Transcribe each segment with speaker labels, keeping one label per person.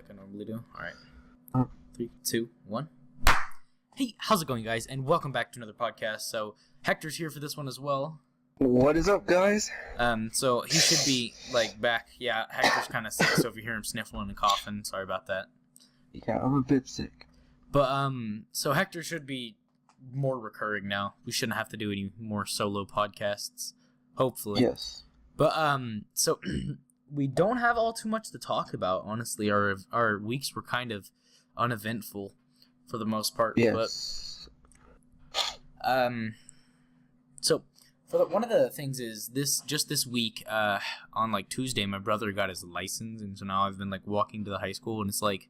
Speaker 1: like I normally do. All right.
Speaker 2: Uh.
Speaker 1: 3, 2, 1. Hey, how's it going, guys? And welcome back to another podcast. So Hector's here for this one as well.
Speaker 2: What is up, guys?
Speaker 1: So he should be like back. Yeah, Hector's kind of sick, so if you hear him sniffling and coughing, sorry about that.
Speaker 2: Yeah, I'm a bit sick.
Speaker 1: But so Hector should be more recurring now. We shouldn't have to do any more solo podcasts, hopefully.
Speaker 2: Yes.
Speaker 1: But so we don't have all too much to talk about. Honestly, our weeks were kind of uneventful for the most part.
Speaker 2: Yes.
Speaker 1: But so one of the things is this week on like Tuesday, my brother got his license, and so now I've been like walking to the high school, and it's like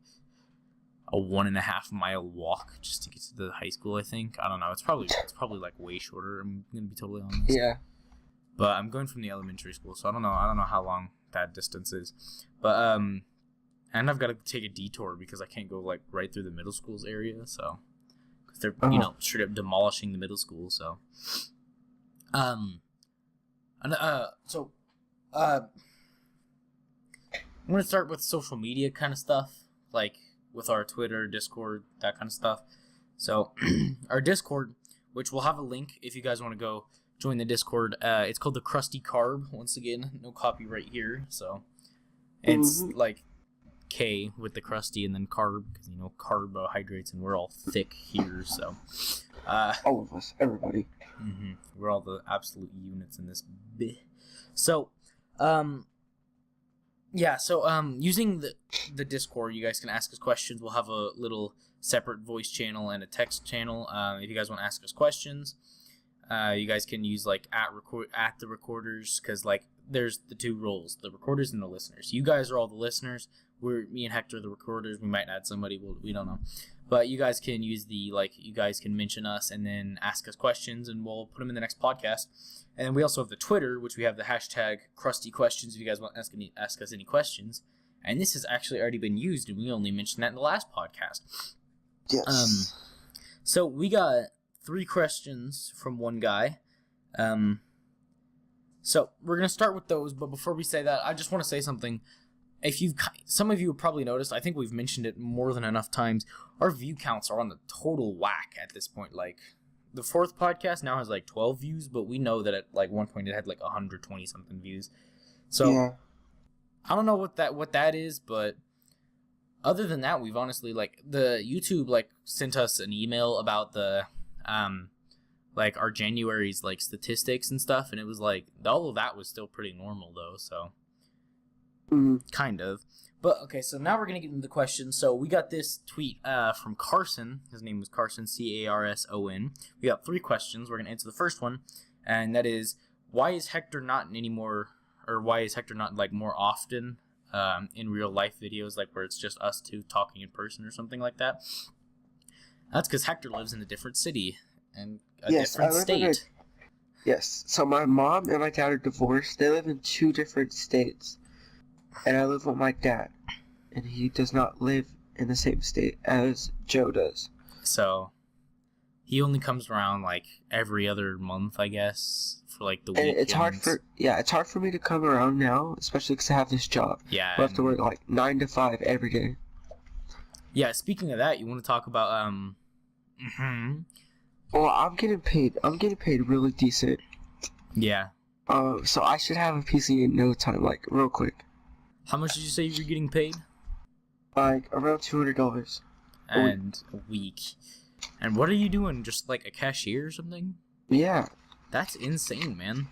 Speaker 1: a 1.5 mile walk just to get to the high school. I think, I don't know. It's probably like way shorter. I'm gonna be totally honest.
Speaker 2: Yeah.
Speaker 1: But I'm going from the elementary school, so I don't know how long that distance is. But and I've got to take a detour because I can't go like right through the middle school's area, so because they're straight up demolishing the middle school. So I'm gonna start with social media kind of stuff, like with our Twitter, Discord, that kind of stuff. So our Discord, which will have a link if you guys want to go join the Discord. It's called the Krusty Carb. Once again, no copyright here, so it's like K with the crusty and then carb, because carbohydrates, and we're all thick here, so
Speaker 2: all of us, everybody.
Speaker 1: We're all the absolute units in this bit. So using the Discord, you guys can ask us questions. We'll have a little separate voice channel and a text channel. If you guys want to ask us questions, you guys can use like at the recorders, because like there's the two roles, the recorders and the listeners. You guys are all the listeners. Me and Hector are the recorders. We might add somebody, we don't know. But you guys can use you guys can mention us and then ask us questions, and we'll put them in the next podcast. And then we also have the Twitter, which we have the hashtag Krusty Questions if you guys want to ask us any questions. And this has actually already been used, and we only mentioned that in the last podcast.
Speaker 2: Yes.
Speaker 1: So we got 3 questions from one guy. So we're going to start with those, but before we say that, I just want to say something. Some of you have probably noticed, I think we've mentioned it more than enough times, our view counts are on the total whack at this point. Like, the 4th podcast now has like 12 views, but we know that at like one point it had like 120 something views. So yeah. I don't know what that is, but other than that, we've honestly, like, the YouTube like sent us an email about the like our January's like statistics and stuff, and it was like all of that was still pretty normal though, so kind of. But okay, so now we're gonna get into the questions. So we got this tweet from Carson. His name was Carson, Carson. We got 3 questions. We're gonna answer the first one, and that is, why is Hector not like more often in real life videos, like where it's just us two talking in person or something like that? That's because Hector lives in a different city and a different state.
Speaker 2: Yes. So my mom and my dad are divorced. They live in 2 different states. And I live with my dad, and he does not live in the same state as Joe does. So
Speaker 1: he only comes around like every other month, I guess, for like the weekends.
Speaker 2: It's hard for me to come around now, especially because I have this job.
Speaker 1: Yeah,
Speaker 2: I have to work like 9 to 5 every day. Yeah.
Speaker 1: Speaking of that, you want to talk about
Speaker 2: Well, I'm getting paid really decent.
Speaker 1: Yeah.
Speaker 2: So I should have a PC in no time, like real quick.
Speaker 1: How much did you say you're getting paid?
Speaker 2: Like around $200
Speaker 1: a week. And what are you doing? Just like a cashier or something?
Speaker 2: Yeah.
Speaker 1: That's insane, man.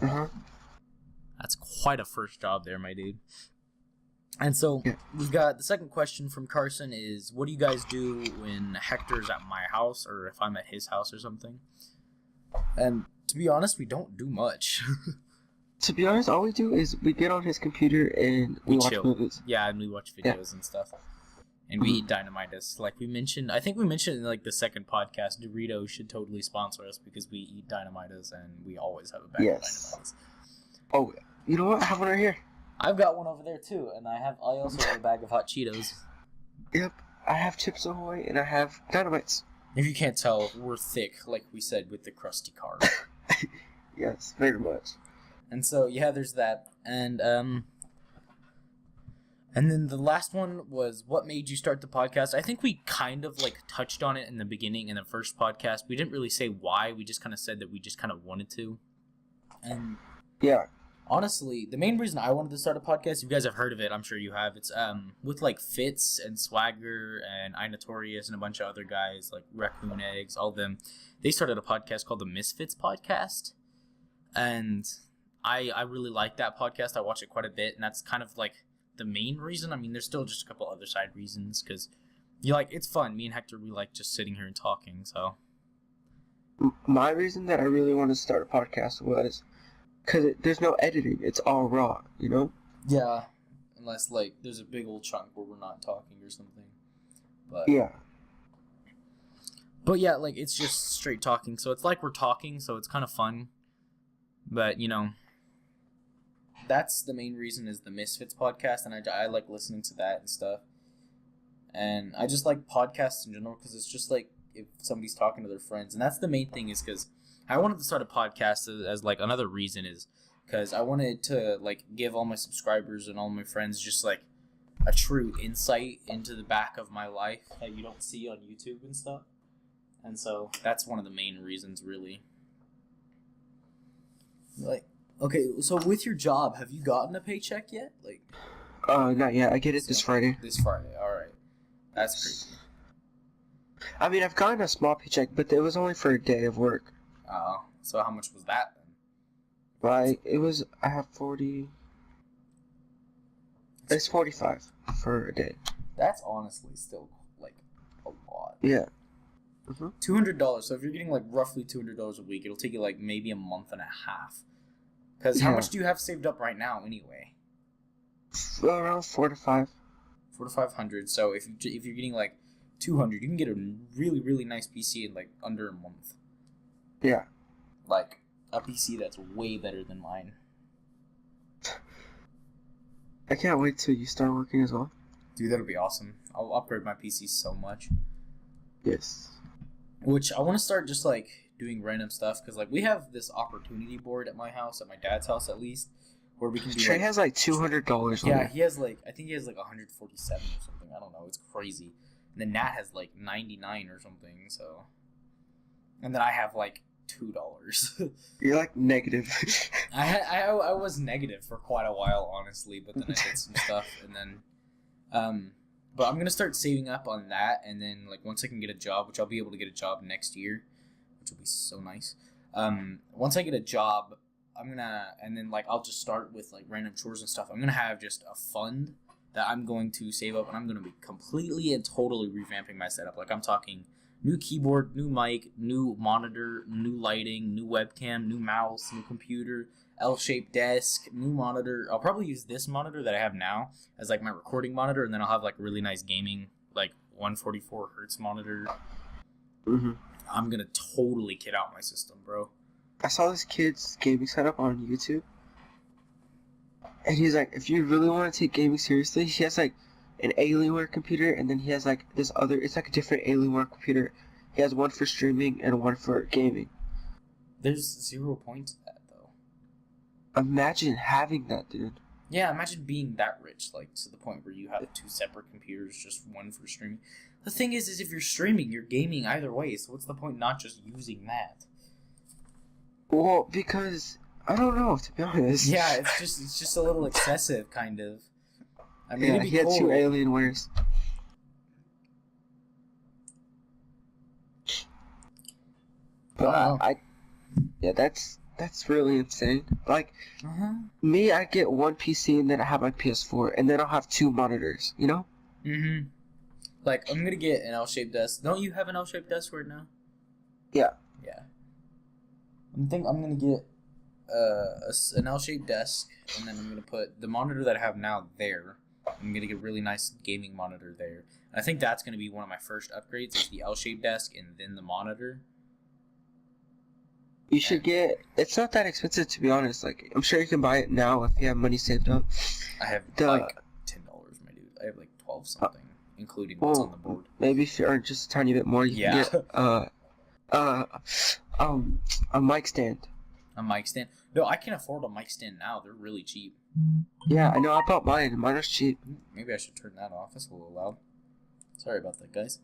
Speaker 1: That's quite a first job there, my dude. And so we've got the second question from Carson is, what do you guys do when Hector's at my house or if I'm at his house or something? And to be honest, we don't do much.
Speaker 2: To be honest, all we do is we get on his computer and we watch movies.
Speaker 1: Yeah, and we watch videos and stuff. And we eat Dynamitus. Like we mentioned, I think we mentioned in like the second podcast, Doritos should totally sponsor us because we eat Dynamitus and we always have a bag of Dynamitus.
Speaker 2: Oh, you know what? I have one right here.
Speaker 1: I've got one over there too, and I also have a bag of hot Cheetos.
Speaker 2: Yep, I have Chips Ahoy and I have Dynamites.
Speaker 1: If you can't tell, we're thick, like we said, with the Krusty Carb.
Speaker 2: Yes, very much.
Speaker 1: And so, yeah, there's that. And And then the last one was what made you start the podcast. I think we kind of like touched on it in the beginning in the first podcast. We didn't really say why. We just kind of said that we just kind of wanted to. And
Speaker 2: yeah,
Speaker 1: honestly, the main reason I wanted to start a podcast, you guys have heard of it, I'm sure you have. It's with like Fitz and Swagger and Inotorious and a bunch of other guys like Raccoon Eggs, all of them. They started a podcast called the Misfits Podcast. And I really like that podcast. I watch it quite a bit, and that's kind of like the main reason. I mean, there's still just a couple other side reasons, because it's fun. Me and Hector, we like just sitting here and talking. So
Speaker 2: my reason that I really wanted to start a podcast was because there's no editing. It's all raw, you know?
Speaker 1: Yeah, unless like there's a big old chunk where we're not talking or something. But
Speaker 2: yeah,
Speaker 1: like it's just straight talking. So it's like we're talking, so it's kind of fun. But that's the main reason is the Misfits podcast, and I like listening to that and stuff. And I just like podcasts in general because it's just like if somebody's talking to their friends. And that's the main thing is because I wanted to start a podcast as like another reason is because I wanted to like give all my subscribers and all my friends just like a true insight into the back of my life that you don't see on YouTube and stuff. And so that's one of the main reasons really. Like, okay, so with your job, have you gotten a paycheck yet? Like,
Speaker 2: not yet. I get it this Friday.
Speaker 1: This Friday, all right. That's crazy.
Speaker 2: I mean, I've gotten a small paycheck, but it was only for a day of work.
Speaker 1: Oh, so how much was that then?
Speaker 2: Like, I have 40. It's 45 for a day.
Speaker 1: That's honestly still like a lot.
Speaker 2: Yeah. Mm-hmm.
Speaker 1: $200. So if you're getting like roughly $200 a week, it'll take you like maybe a month and a half. Because how much do you have saved up right now anyway?
Speaker 2: Around 4 to 5.
Speaker 1: 4 to 500. So if you're getting like 200, you can get a really really nice PC in like under a month.
Speaker 2: Yeah.
Speaker 1: Like a PC that's way better than mine.
Speaker 2: I can't wait till you start working as well.
Speaker 1: Dude, that'll be awesome. I'll upgrade my PC so much.
Speaker 2: Yes.
Speaker 1: Which I want to start just like doing random stuff because like we have this opportunity board at my house, at my dad's house at least, where we can do.
Speaker 2: Trey has like $200.
Speaker 1: Yeah, he has like I think he has like 147 or something. I don't know. It's crazy. And then Nat has like 99 or something. So, and then I have like $2.
Speaker 2: You're like negative.
Speaker 1: I was negative for quite a while, honestly, but then I did some stuff, and then but I'm gonna start saving up on that, and then like once I can get a job, which I'll be able to get a job next year, which will be so nice. Once I get a job, and then like I'll just start with like random chores and stuff. I'm gonna have just a fund that I'm going to save up, and I'm gonna be completely and totally revamping my setup. Like I'm talking new keyboard, new mic, new monitor, new lighting, new webcam, new mouse, new computer, L-shaped desk, new monitor. I'll probably use this monitor that I have now as like my recording monitor, and then I'll have like really nice gaming, like 144 hertz monitor.
Speaker 2: Mm-hmm.
Speaker 1: I'm gonna totally kid out my system, bro.
Speaker 2: I saw this kid's gaming setup on YouTube, and he's like, if you really want to take gaming seriously, he has like an Alienware computer, and then he has like this other, it's like a different Alienware computer. He has one for streaming and one for gaming.
Speaker 1: There's 0 point to that, though.
Speaker 2: Imagine having that, dude.
Speaker 1: Yeah, imagine being that rich, like to the point where you have 2 separate computers, just one for streaming. The thing is if you're streaming, you're gaming either way, so what's the point not just using that?
Speaker 2: Well, because I don't know, to be honest.
Speaker 1: Yeah, it's just a little excessive, kind of. I mean,
Speaker 2: yeah, he had 2 Alienwares. But yeah, that's really insane. Like, me, I get one PC and then I have my PS4, and then I'll have 2 monitors, you know?
Speaker 1: Mm-hmm. Like, I'm gonna get an L-shaped desk. Don't you have an L-shaped desk right now?
Speaker 2: Yeah.
Speaker 1: Yeah. I'm gonna get an L-shaped desk, and then I'm gonna put the monitor that I have now there. I'm gonna get a really nice gaming monitor there. And I think that's gonna be one of my first upgrades is the L-shaped desk and then the monitor.
Speaker 2: You should get. It's not that expensive, to be honest. Like, I'm sure you can buy it now if you have money saved up.
Speaker 1: I have like $10, my dude. I have like 12 something, including what's on the board.
Speaker 2: Maybe if you earn just a tiny bit more, you can get a mic stand.
Speaker 1: A mic stand? No, I can afford a mic stand now. They're really cheap.
Speaker 2: Yeah, I know. I bought mine. Mine was cheap.
Speaker 1: Maybe I should turn that off. That's a little loud. Sorry about that, guys.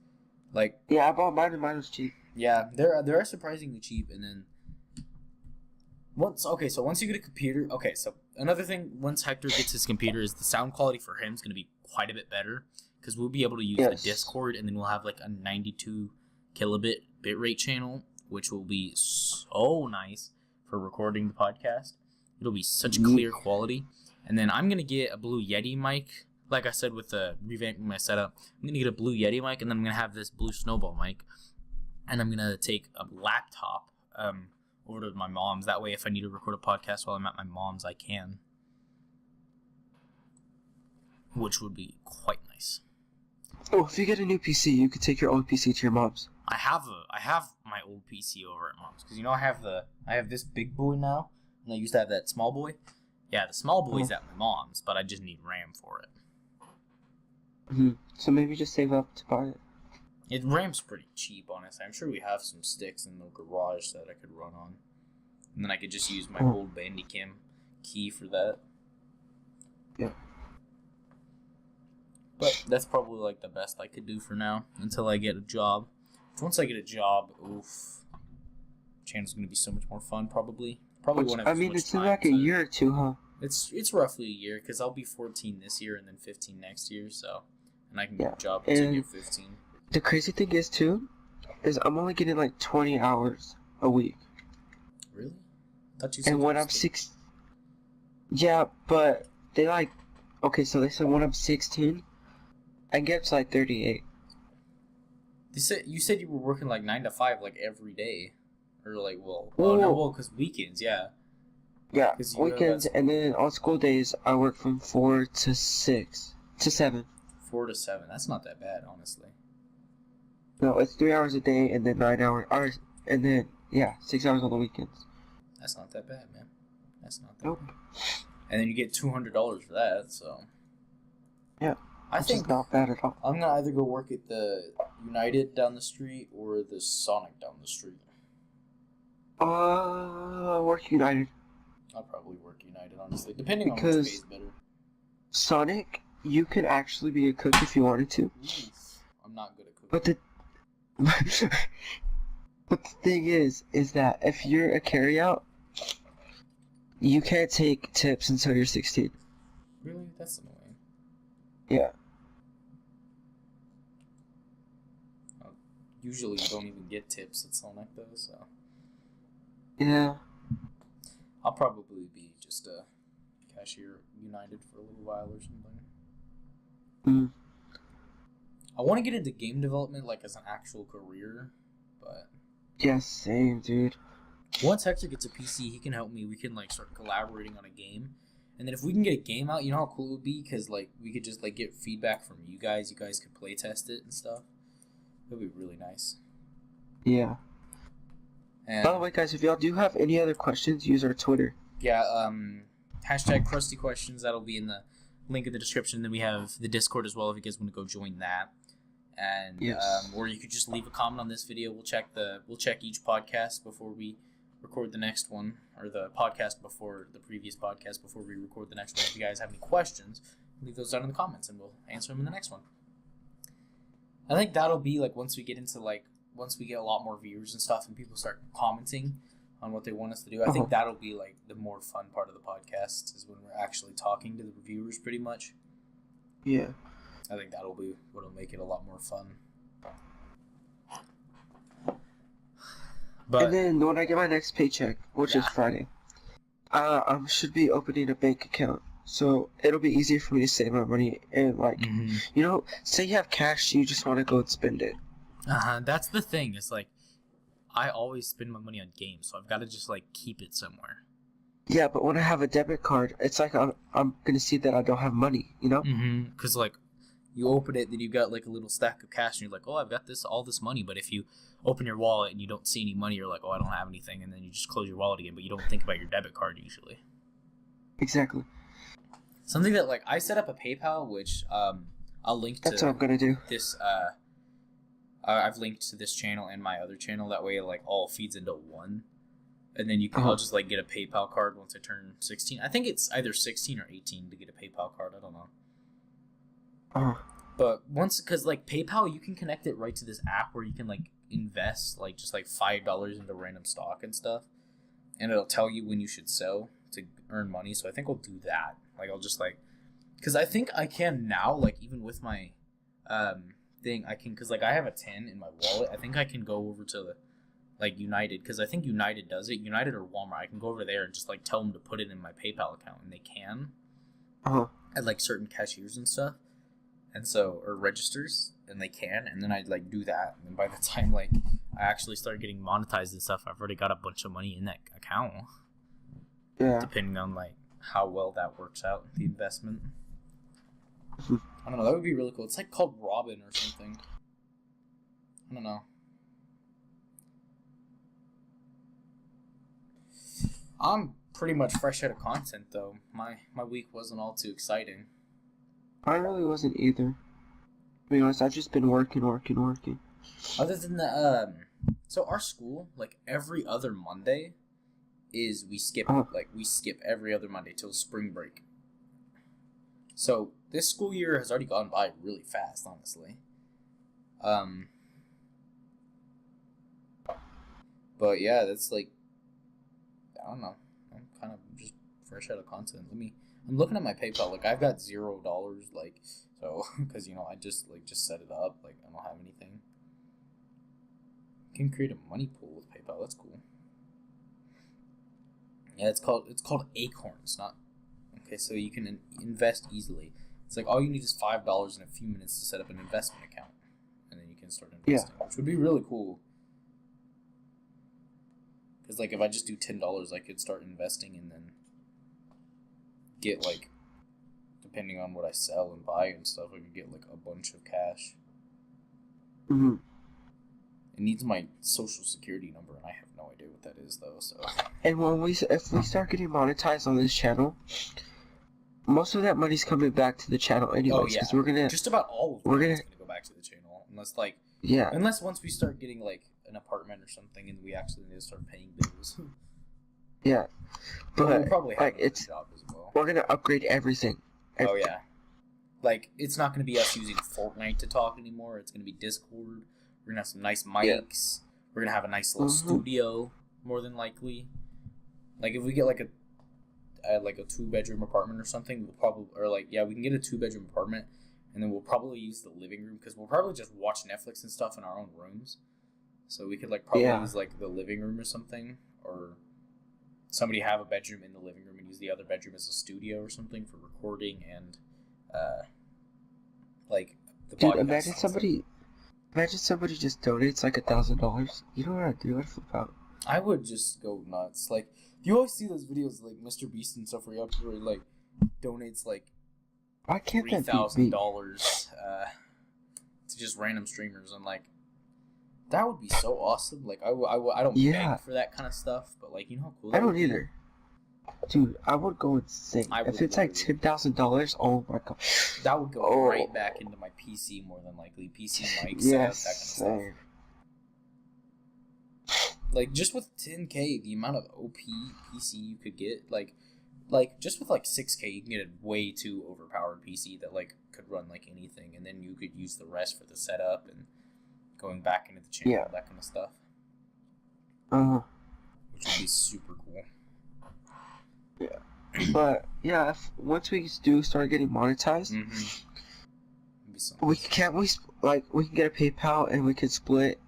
Speaker 1: Like,
Speaker 2: Yeah, I bought mine and mine was cheap.
Speaker 1: yeah, they're surprisingly cheap. And then once you get a computer, so another thing, once Hector gets his computer, is the sound quality for him is going to be quite a bit better because we'll be able to use the Discord, and then we'll have like a 92 kilobit bitrate channel, which will be so nice for recording the podcast. It'll be such clear quality. And then I'm gonna get a Blue Yeti mic. Like I said, with the revamping my setup, I'm gonna get a Blue Yeti mic, and then I'm gonna have this Blue Snowball mic, and I'm gonna take a laptop over to my mom's. That way, if I need to record a podcast while I'm at my mom's, I can, which would be quite nice.
Speaker 2: Oh, if you get a new PC, you could take your old PC to your mom's.
Speaker 1: I have my old PC over at mom's because I have this big boy now, and I used to have that small boy. Yeah, the small boy's at my mom's, but I just need RAM for it.
Speaker 2: So maybe just save up to buy it.
Speaker 1: RAM's pretty cheap, honestly. I'm sure we have some sticks in the garage that I could run on, and then I could just use my old Bandicam key for that.
Speaker 2: Yeah.
Speaker 1: But that's probably like the best I could do for now until I get a job. Once I get a job, channel's gonna be so much more fun. Probably won't have. I mean,
Speaker 2: it's in like a year or two, huh?
Speaker 1: It's roughly a year because I'll be 14 this year and then 15 next year. So, and I can get a job until you're 15.
Speaker 2: The crazy thing is too, is I'm only getting like 20 hours a week.
Speaker 1: Really? I thought you said.
Speaker 2: And when I'm 6, yeah, but they like, okay, so they said when I'm 16, I get to like 38.
Speaker 1: You said you were working like 9 to 5 like every day, or like because weekends, yeah.
Speaker 2: Yeah, weekends, and then on school days I work from 4 to 6 to 7.
Speaker 1: 4 to 7. That's not that bad, honestly.
Speaker 2: No, it's 3 hours a day, and then 9 hours, and then 6 hours on the weekends.
Speaker 1: That's not that bad, man. That's not that
Speaker 2: Nope.
Speaker 1: bad. And then you get $200 for that, so.
Speaker 2: Yeah.
Speaker 1: I think
Speaker 2: it's not bad at all.
Speaker 1: I'm gonna either go work at the United down the street or the Sonic down the street.
Speaker 2: Work United.
Speaker 1: I'll probably work United, honestly, depending on which pays better.
Speaker 2: Sonic, you can actually be a cook if you wanted to.
Speaker 1: Oof, I'm not good at cooking.
Speaker 2: But the thing is that if you're a carryout, you can't take tips until you're 16.
Speaker 1: Really? That's annoying.
Speaker 2: Yeah.
Speaker 1: Usually you don't even get tips at Sonic though, so.
Speaker 2: Yeah.
Speaker 1: I'll probably be just a cashier at United for a little while or something. I want to get into game development like as an actual career, but.
Speaker 2: Yeah, same, dude.
Speaker 1: Once Hector gets a PC, he can help me. We can like start collaborating on a game. And then if we can get a game out, you know how cool it would be? Because like we could just like get feedback from you guys. You guys could play test it and stuff. It would be really nice.
Speaker 2: Yeah.
Speaker 1: And
Speaker 2: by the way, guys, if y'all do have any other questions, use our Twitter.
Speaker 1: Yeah, hashtag Krusty Questions. That'll be in the link in the description. Then we have the Discord as well if you guys want to go join that. And or you could just leave a comment on this video. We'll check each podcast before we record the next one, or the podcast before the previous podcast before we record the next one. If you guys have any questions, leave those down in the comments and we'll answer them in the next one. I think that'll be like once we get a lot more viewers and stuff and people start commenting on what they want us to do. I think that'll be like the more fun part of the podcast is when we're actually talking to the reviewers pretty much.
Speaker 2: Yeah.
Speaker 1: I think that'll be what'll make it a lot more fun.
Speaker 2: And then when I get my next paycheck, which is Friday, I should be opening a bank account. So it'll be easier for me to save my money and like, you know, say you have cash, you just want to go and spend it.
Speaker 1: That's the thing. It's like, I always spend my money on games, so I've got to just like keep it somewhere.
Speaker 2: Yeah, but when I have a debit card, it's like I'm gonna see that I don't have money, you know?
Speaker 1: Because like, you open it, then you've got like a little stack of cash, and you're like, oh, I've got all this money. But if you open your wallet and you don't see any money, you're like, oh, I don't have anything, and then you just close your wallet again, but you don't think about your debit card usually.
Speaker 2: Exactly.
Speaker 1: Something that like I set up a PayPal, which I'll link to.
Speaker 2: That's what I'm gonna do.
Speaker 1: This I've linked to this channel and my other channel. That way, it like all feeds into one. And then I'll just like get a PayPal card once I turn 16. I think it's either 16 or 18 to get a PayPal card. I don't know. But because like PayPal, you can connect it right to this app where you can like invest like just like $5 into random stock and stuff, and it'll tell you when you should sell to earn money. So I think I'll do that. Like I'll just like, because I think I can now, like even with my thing, I can, because like I have a 10 in my wallet. I think I can go over to like United, because I think United does it. United or Walmart, I can go over there and just like tell them to put it in my PayPal account, and they can at like certain cashiers and stuff. And so, or registers, and they can, and then I'd like do that, and by the time like I actually start getting monetized and stuff, I've already got a bunch of money in that account.
Speaker 2: Yeah.
Speaker 1: Depending on like how well that works out, the investment. I don't know. That would be really cool. It's like called Robin or something. I don't know. I'm pretty much fresh out of content though. My week wasn't all too exciting.
Speaker 2: I really wasn't either. To be honest, I've just been working.
Speaker 1: Other than the so our school, like every other Monday, is we skip every other Monday till spring break. So this school year has already gone by really fast, honestly. But yeah, that's like, I don't know. I'm kind of just fresh out of content. I'm looking at my PayPal. Like I've got $0. Like so, because I just set it up. Like I don't have anything. You can create a money pool with PayPal. That's cool. Yeah, it's called Acorns. Not okay. So you can invest easily. It's like all you need is $5 in a few minutes to set up an investment account, and then you can start investing, which would be really cool. Because like if I just do $10, I could start investing and then get like, depending on what I sell and buy and stuff, I could get like a bunch of cash.
Speaker 2: Mm-hmm.
Speaker 1: It needs my social security number, and I have no idea what that is though. So.
Speaker 2: And if we start getting monetized on this channel, most of that money's coming back to the channel anyways.
Speaker 1: Oh yeah.
Speaker 2: We're gonna
Speaker 1: just about all of it's gonna go back to the channel, unless once we start getting like an apartment or something, and we actually need to start paying bills.
Speaker 2: Yeah, but
Speaker 1: we'll probably have
Speaker 2: like
Speaker 1: job as well.
Speaker 2: We're gonna upgrade everything.
Speaker 1: Oh yeah, like it's not gonna be us using Fortnite to talk anymore. It's gonna be Discord. We're gonna have some nice mics. Yeah. We're gonna have a nice little studio, more than likely. Like if we get like a 2-bedroom apartment or something, we can get a 2-bedroom apartment, and then we'll probably use the living room, because we'll probably just watch Netflix and stuff in our own rooms. So we could use like the living room or something, or somebody have a bedroom in the living room and use the other bedroom as a studio or something for recording and like the podcast. Dude,
Speaker 2: imagine somebody just donates like $1,000. You know what I'd do? I'd flip out.
Speaker 1: I would just go nuts. Like you always see those videos like Mr. Beast and stuff where he like donates like
Speaker 2: why can't
Speaker 1: $3,000 to just random streamers. I'm like, that would be so awesome. Like I don't beg for that kind of stuff, but like how cool.
Speaker 2: I don't either. Dude, I would go insane. If it's like $10,000, oh my god.
Speaker 1: That would go right back into my PC more than likely. PC mics, that kind of stuff. Like just with 10K, the amount of OP PC you could get, like just with like 6K, you can get a way too overpowered PC that like could run like anything, and then you could use the rest for the setup and going back into the channel, that kind of stuff. Which would be super cool.
Speaker 2: Yeah. But yeah, once we do start getting monetized, we can get a PayPal and we can split.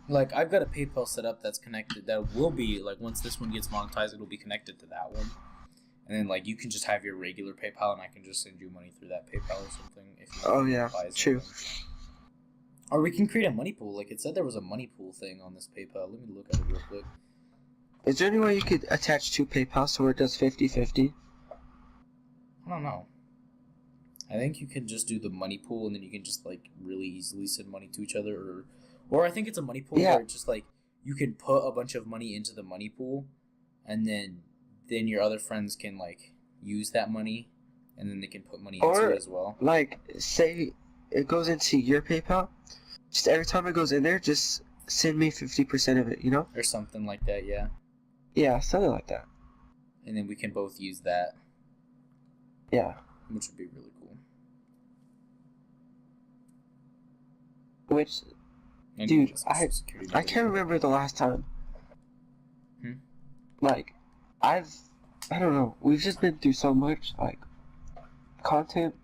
Speaker 1: Like I've got a PayPal set up that's connected. That will be like once this one gets monetized, it'll be connected to that one. And then like you can just have your regular PayPal, and I can just send you money through that PayPal or something. If you
Speaker 2: true.
Speaker 1: Or we can create a money pool. Like it said there was a money pool thing on this PayPal. Let me look at it real quick.
Speaker 2: Is there any way you could attach two PayPal so it does 50-50?
Speaker 1: I don't know. I think you can just do the money pool, and then you can just like really easily send money to each other, or I think it's a money pool where it's just like you can put a bunch of money into the money pool, and then your other friends can like use that money, and then they can put money into it as well.
Speaker 2: Like say it goes into your PayPal, just every time it goes in there, just send me 50% of it, you know?
Speaker 1: Or something like that, yeah.
Speaker 2: Yeah, something like that.
Speaker 1: And then we can both use that.
Speaker 2: Yeah.
Speaker 1: Which would be really cool.
Speaker 2: Which,
Speaker 1: And
Speaker 2: dude,
Speaker 1: just
Speaker 2: I
Speaker 1: numbers.
Speaker 2: can't remember the last time.
Speaker 1: Hmm?
Speaker 2: Like, I don't know, we've just been through so much, like, content.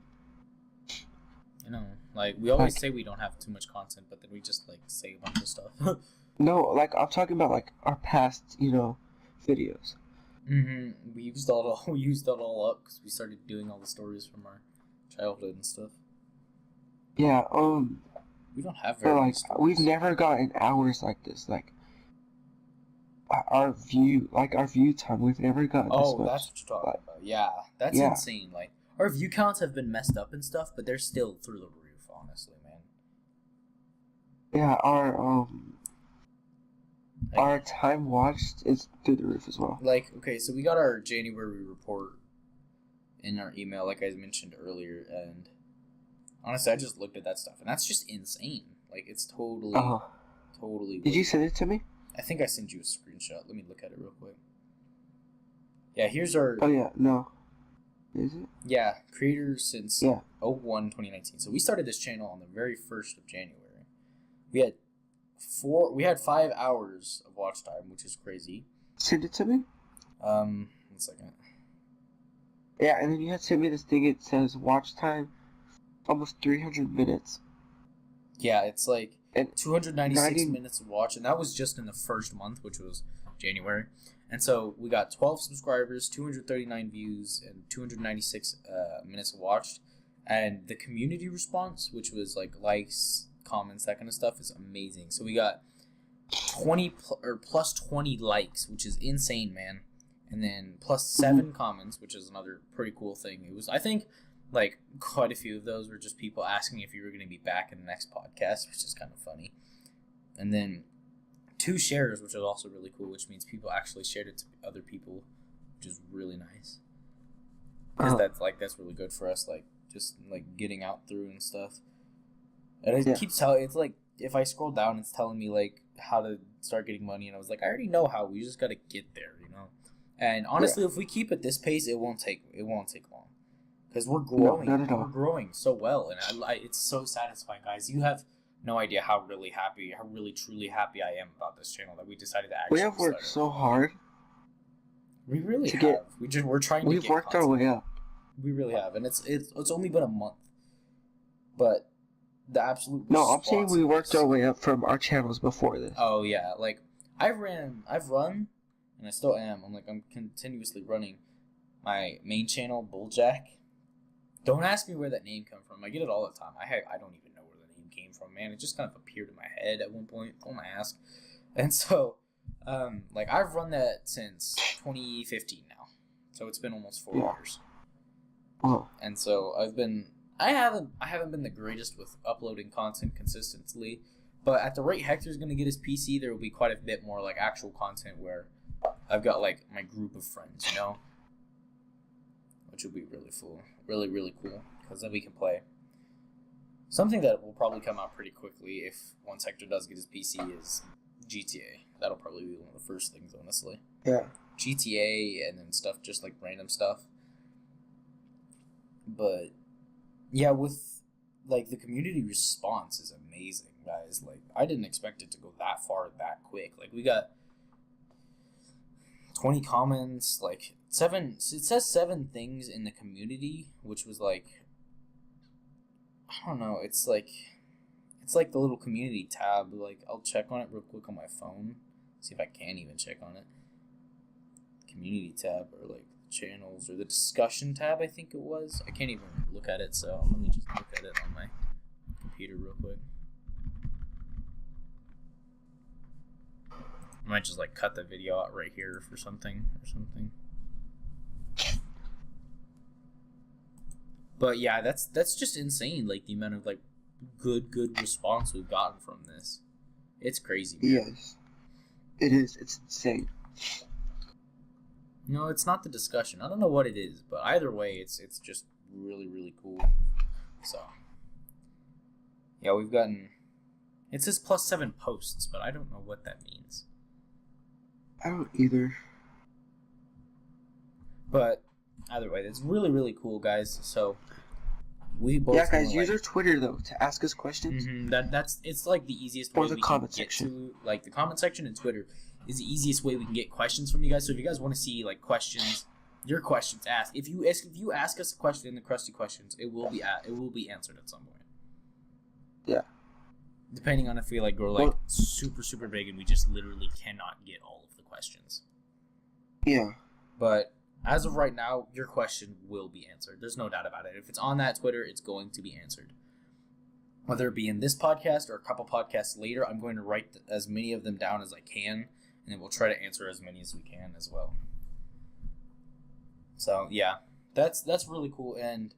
Speaker 1: You know, like, we always say we don't have too much content, but then we just, like, say a bunch of stuff.
Speaker 2: No, like, I'm talking about, like, our past, you know, videos.
Speaker 1: Mm-hmm. We used that all up because we started doing all the stories from our childhood and stuff.
Speaker 2: Yeah,
Speaker 1: we don't have very many stories.
Speaker 2: We've never gotten hours like this, like, our view time, we've never gotten this much.
Speaker 1: Oh, that's what you're talking about. Yeah, that's insane. Like, our view counts have been messed up and stuff, but they're still through the roof, honestly, man.
Speaker 2: Yeah, our time watched is through the roof as well.
Speaker 1: Like, okay, so we got our January report in our email, like I mentioned earlier, and honestly, I just looked at that stuff, and that's just insane. Like, it's totally.
Speaker 2: Did you send it to me?
Speaker 1: I think I sent you a screenshot. Let me look at it real quick. Yeah, here's our...
Speaker 2: Oh, yeah, no. Is it?
Speaker 1: Yeah, creators since 2019. So we started this channel on the very 1st of January. We had 5 hours of watch time, which is crazy.
Speaker 2: Send it to me?
Speaker 1: 1 second.
Speaker 2: Yeah, and then you had sent me this thing, it says watch time, almost 300 minutes.
Speaker 1: Yeah, it's like...
Speaker 2: And
Speaker 1: 296 minutes of watch, and that was just in the first month, which was January. And so we got 12 subscribers, 239 views, and 296 minutes of watched. And the community response, which was like likes, comments, that kind of stuff, is amazing. So we got 20 plus 20 likes, which is insane, man. And then plus 7 comments, which is another pretty cool thing. It was, I think, like, quite a few of those were just people asking if you were going to be back in the next podcast, which is kind of funny. And then 2 shares, which is also really cool, which means people actually shared it to other people, which is really nice. Because that's really good for us, like, just, like, getting out through and stuff. And it keeps telling, it's like, if I scroll down, it's telling me, like, how to start getting money, and I was like, I already know how, we just got to get there, you know? And honestly, if we keep at this pace, it won't take long. Because we're growing.
Speaker 2: No, not at all.
Speaker 1: We're growing so well, and it's so satisfying, guys. You have no idea how really truly happy I am about this channel that we decided to actually.
Speaker 2: We have worked so hard.
Speaker 1: We really have. We're trying to.
Speaker 2: We've worked our way up.
Speaker 1: We really have, and it's only been a month, but the absolute.
Speaker 2: No, I'm saying we worked our way up from our channels before this.
Speaker 1: Oh yeah, like I've run, and I still am. I'm continuously running my main channel, Bulljack. Don't ask me where that name came from. I get it all the time. I don't even know where the name came from, man. It just kind of appeared in my head at one point. Don't ask. And so, I've run that since 2015 now. So it's been almost 4 years.
Speaker 2: Oh.
Speaker 1: And so I haven't been the greatest with uploading content consistently, but at the rate Hector's gonna get his PC, there will be quite a bit more like actual content where I've got like my group of friends, you know. Which will be really cool, because then we can play. Something that will probably come out pretty quickly once Hector does get his PC is GTA. That'll probably be one of the first things, honestly.
Speaker 2: Yeah.
Speaker 1: GTA and then stuff, just like random stuff. But yeah, with like the community response is amazing, guys. Like I didn't expect it to go that far that quick. Like we got 20 comments, like 7. It says 7 things in the community, which was like, I don't know. It's like the little community tab. Like I'll check on it real quick on my phone, see if I can even check on it. Community tab or like channels or the discussion tab. I think it was. I can't even look at it, so let me just look at it on my computer real quick. I might just like cut the video out right here for something or something. But yeah, that's just insane. Like the amount of like good response we've gotten from this. It's crazy, man.
Speaker 2: Yes, it is. It's insane.
Speaker 1: No, it's not the discussion. I don't know what it is, but either way, it's just really cool. So yeah, we've gotten It says +7 posts, but I don't know what that means.
Speaker 2: I don't either.
Speaker 1: But either way, it's really, really cool, guys. So we both
Speaker 2: guys, use our Twitter though to ask us questions.
Speaker 1: It's like the easiest way
Speaker 2: or the
Speaker 1: we
Speaker 2: comment
Speaker 1: can get
Speaker 2: section.
Speaker 1: to, like, the comment section and Twitter is the easiest way we can get questions from you guys. So if you guys want to see like questions, your questions asked, if you ask us a question in the Krusty questions, it will be answered at some point.
Speaker 2: Yeah.
Speaker 1: Depending on if we like go like super, super big and we just literally cannot get all of the questions.
Speaker 2: Yeah.
Speaker 1: But as of right now, your question will be answered. There's no doubt about it. If it's on that Twitter, it's going to be answered. Whether it be in this podcast or a couple podcasts later, I'm going to write as many of them down as I can, and then we'll try to answer as many as we can as well. So, yeah, that's really cool, and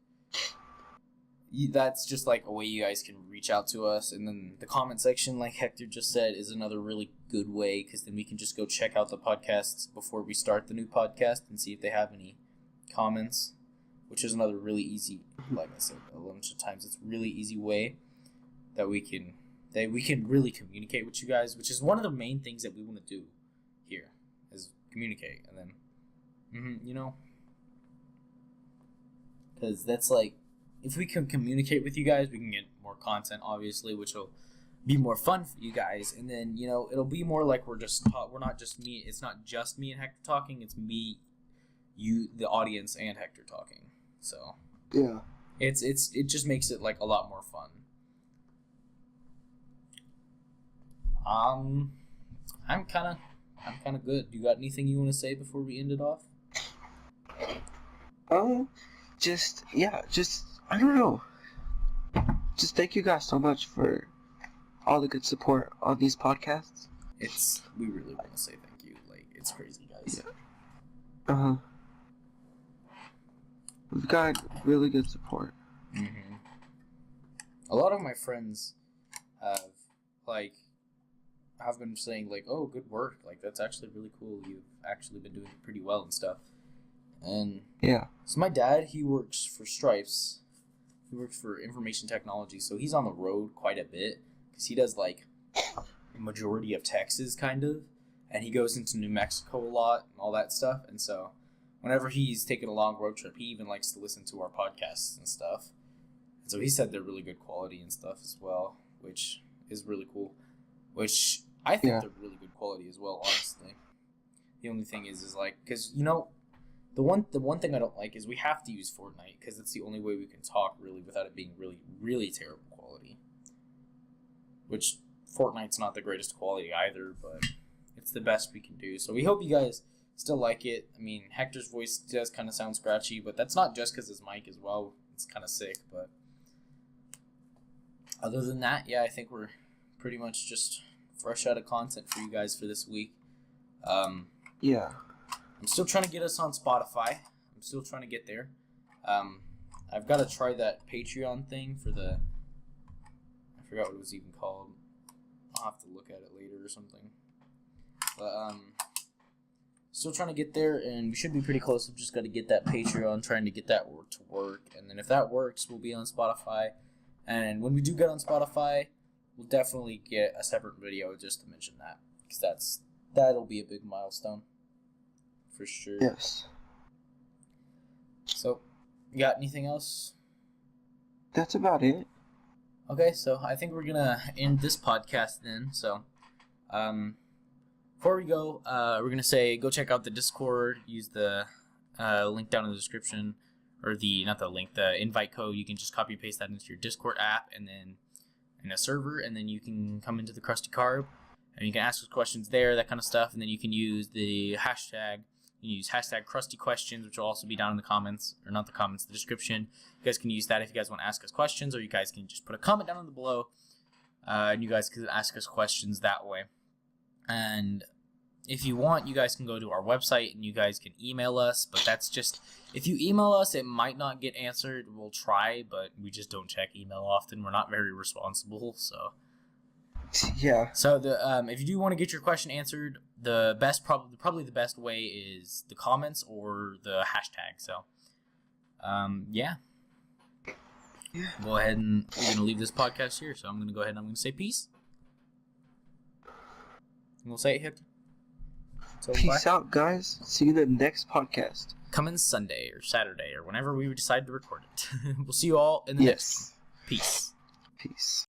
Speaker 1: that's just like a way you guys can reach out to us. And then the comment section, like Hector just said, is another really good way, because then we can just go check out the podcasts before we start the new podcast and see if they have any comments, which is another really easy, like I said a bunch of times, it's a really easy way that we can really communicate with you guys, which is one of the main things that we want to do here, is communicate. And then because that's like, if we can communicate with you guys, we can get more content, obviously, which will be more fun for you guys. And then, it'll be more like we're not just me. It's not just me and Hector talking. It's me, you, the audience, and Hector talking. So
Speaker 2: yeah,
Speaker 1: it just makes it like a lot more fun. I'm kind of good. Do you got anything you want to say before we end it off?
Speaker 2: I don't know. Just thank you guys so much for all the good support on these podcasts.
Speaker 1: We really want to say thank you. Like, it's crazy, guys.
Speaker 2: Yeah. We've got really good support.
Speaker 1: Mm-hmm. A lot of my friends have been saying like, "Oh, good work! Like, that's actually really cool. You've actually been doing pretty well and stuff." And
Speaker 2: yeah,
Speaker 1: so my dad, he works for Stripes. He works for information technology, so he's on the road quite a bit because he does like majority of Texas kind of, and he goes into New Mexico a lot and all that stuff. And so whenever he's taking a long road trip, he even likes to listen to our podcasts and stuff. And so he said they're really good quality and stuff as well, which is really cool. Which I think they're really good quality as well, honestly. The only thing is like, because the one thing I don't like is we have to use Fortnite because it's the only way we can talk really without it being really, really terrible quality. Which Fortnite's not the greatest quality either, but it's the best we can do. So we hope you guys still like it. I mean, Hector's voice does kind of sound scratchy, but that's not just because his mic as well. It's kind of sick, but other than that, yeah, I think we're pretty much just fresh out of content for you guys for this week.
Speaker 2: Yeah.
Speaker 1: I'm still trying to get us on Spotify. I'm still trying to get there. I've got to try that Patreon thing for I forgot what it was even called. I'll have to look at it later or something. But still trying to get there, and we should be pretty close. I've just got to get that Patreon, trying to get that to work. And then if that works, we'll be on Spotify. And when we do get on Spotify, we'll definitely get a separate video just to mention that, because that'll be a big milestone for sure.
Speaker 2: Yes.
Speaker 1: So, you got anything else?
Speaker 2: That's about it.
Speaker 1: Okay, so I think we're gonna end this podcast then. So, before we go, we're gonna say go check out the Discord. Use the link down in the description, or the invite code. You can just copy and paste that into your Discord app, and then in a server, and then you can come into the Krusty Carb, and you can ask us questions there, that kind of stuff. And then you can use the hashtag. You can use hashtag Krusty Questions, which will also be down in the comments, or not the comments, the description. You guys can use that if you guys want to ask us questions, or you guys can just put a comment down in the below, and you guys can ask us questions that way. And if you want, you guys can go to our website and you guys can email us, but that's just, if you email us, it might not get answered. We'll try, but we just don't check email often. We're not very responsible, so.
Speaker 2: Yeah.
Speaker 1: So if you do want to get your question answered, the best, probably the best way is the comments or the hashtag. So, yeah. Go ahead and we're gonna leave this podcast here. So I'm gonna go ahead and I'm gonna say peace. We'll say it, Hector. So
Speaker 2: Peace out, guys. See you in the next podcast.
Speaker 1: Coming Sunday or Saturday or whenever we decide to record it. We'll see you all in the next one. Peace.
Speaker 2: Peace.